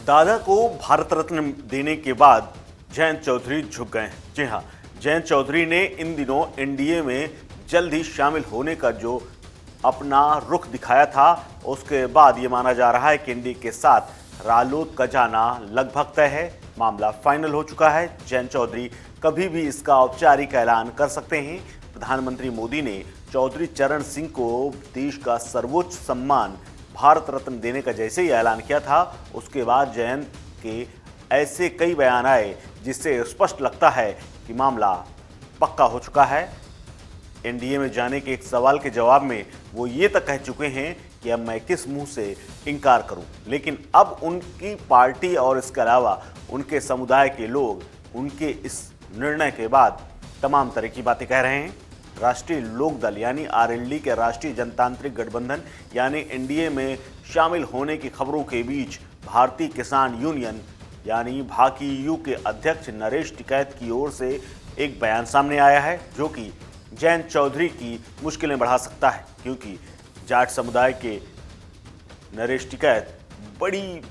दादा को भारत रत्न देने के बाद जयंत चौधरी झुक गए। जी हां, जयंत चौधरी ने इन दिनों एनडीए में जल्द ही शामिल होने का जो अपना रुख दिखाया था, उसके बाद ये माना जा रहा है कि एनडीए के साथ रालोद का जाना लगभग तय है। मामला फाइनल हो चुका है। जयंत चौधरी कभी भी इसका औपचारिक ऐलान कर सकते हैं। प्रधानमंत्री मोदी ने चौधरी चरण सिंह को देश का सर्वोच्च सम्मान भारत रत्न देने का जैसे ही ऐलान किया था, उसके बाद जयंत के ऐसे कई बयान आए जिससे स्पष्ट लगता है कि मामला पक्का हो चुका है। एनडीए में जाने के एक सवाल के जवाब में वो ये तक कह चुके हैं कि अब मैं किस मुंह से इनकार करूं। लेकिन अब उनकी पार्टी और इसके अलावा उनके समुदाय के लोग उनके इस निर्णय के बाद तमाम तरह की बातें कह रहे हैं। राष्ट्रीय लोक दल यानी आरएलडी के राष्ट्रीय जनतांत्रिक गठबंधन यानी एनडीए में शामिल होने की खबरों के बीच भारतीय किसान यूनियन यानी भाकीयू के अध्यक्ष नरेश टिकैत की ओर से एक बयान सामने आया है, जो कि जयंत चौधरी की मुश्किलें बढ़ा सकता है, क्योंकि जाट समुदाय के नरेश टिकैत बड़ी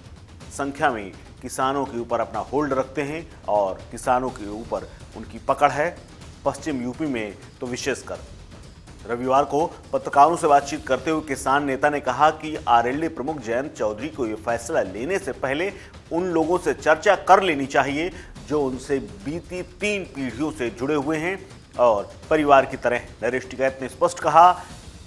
संख्या में किसानों के ऊपर अपना होल्ड रखते हैं और किसानों के ऊपर उनकी पकड़ है, पश्चिम यूपी में तो विशेषकर। रविवार को पत्रकारों से बातचीत करते हुए किसान नेता ने कहा कि आरएलडी प्रमुख जयंत चौधरी को यह फैसला लेने से पहले उन लोगों से चर्चा कर लेनी चाहिए जो उनसे बीती 3 पीढ़ियों से जुड़े हुए हैं और परिवार की तरह। नरेश टिकैत ने स्पष्ट कहा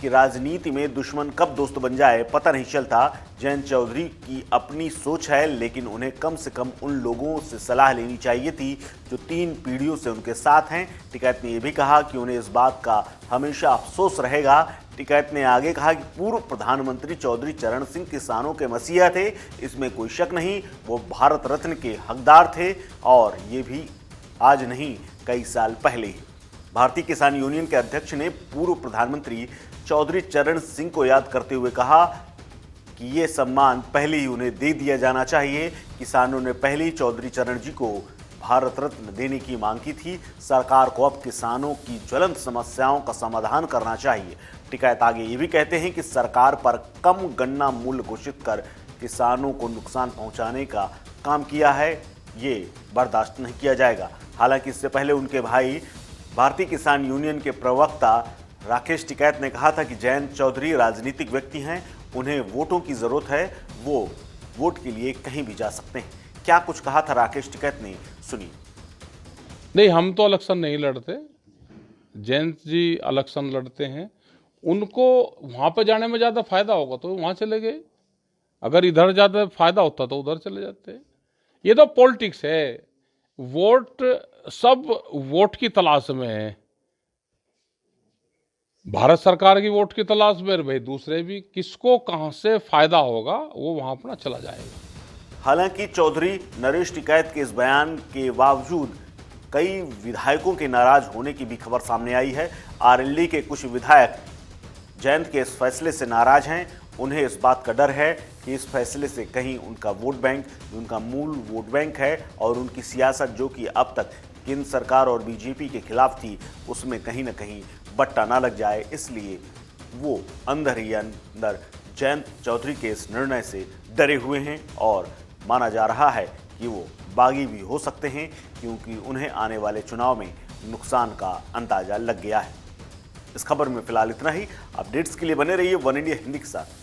कि राजनीति में दुश्मन कब दोस्त बन जाए पता नहीं चलता। जयंत चौधरी की अपनी सोच है, लेकिन उन्हें कम से कम उन लोगों से सलाह लेनी चाहिए थी जो 3 पीढ़ियों से उनके साथ हैं। टिकैत ने यह भी कहा कि उन्हें इस बात का हमेशा अफसोस रहेगा। टिकैत ने आगे कहा कि पूर्व प्रधानमंत्री चौधरी चरण सिंह किसानों के मसीहा थे, इसमें कोई शक नहीं। वो भारत रत्न के हकदार थे और ये भी आज नहीं, कई साल पहले ही। भारतीय किसान यूनियन के अध्यक्ष ने पूर्व प्रधानमंत्री चौधरी चरण सिंह को याद करते हुए कहा कि ये सम्मान पहले ही उन्हें दे दिया जाना चाहिए। किसानों ने पहले ही चौधरी चरण जी को भारत रत्न देने की मांग की थी। सरकार को अब किसानों की ज्वलंत समस्याओं का समाधान करना चाहिए। टिकैत आगे ये भी कहते हैं कि सरकार पर कम गन्ना मूल्य घोषित कर किसानों को नुकसान पहुंचाने का काम किया है, ये बर्दाश्त नहीं किया जाएगा। हालांकि इससे पहले उनके भाई भारतीय किसान यूनियन के प्रवक्ता राकेश टिकैत ने कहा था कि जयंत चौधरी राजनीतिक व्यक्ति हैं, उन्हें वोटों की जरूरत है, वो वोट के लिए कहीं भी जा सकते हैं। क्या कुछ कहा था राकेश टिकैत ने, सुनिए। नहीं, हम तो इलेक्शन नहीं लड़ते। जयंत जी इलेक्शन लड़ते हैं, उनको वहां पर जाने में ज्यादा फायदा होगा तो वहां चले गए, अगर इधर ज्यादा फायदा होता तो उधर चले जाते। ये तो पॉलिटिक्स है। वोट, सब वोट की तलाश में है। भारत सरकार की वोट की तलाश में, भाई दूसरे भी, किसको कहां से फायदा होगा वो वहां अपना चला जाएगा। हालांकि चौधरी नरेश टिकैत के इस बयान के बावजूद कई विधायकों के नाराज होने की भी खबर सामने आई है। आरएलडी के कुछ विधायक जयंत के इस फैसले से नाराज हैं। उन्हें इस बात का डर है कि इस फैसले से कहीं उनका वोट बैंक, उनका मूल वोट बैंक है, और उनकी सियासत जो कि अब तक केंद्र सरकार और बीजेपी के खिलाफ थी, उसमें कहीं ना कहीं बट्टा ना लग जाए। इसलिए वो अंदर ही अंदर जयंत चौधरी के इस निर्णय से डरे हुए हैं और माना जा रहा है कि वो बागी भी हो सकते हैं, क्योंकि उन्हें आने वाले चुनाव में नुकसान का अंदाजा लग गया है। इस खबर में फिलहाल इतना ही। अपडेट्स के लिए बने रहिए वन इंडिया हिंदी के साथ।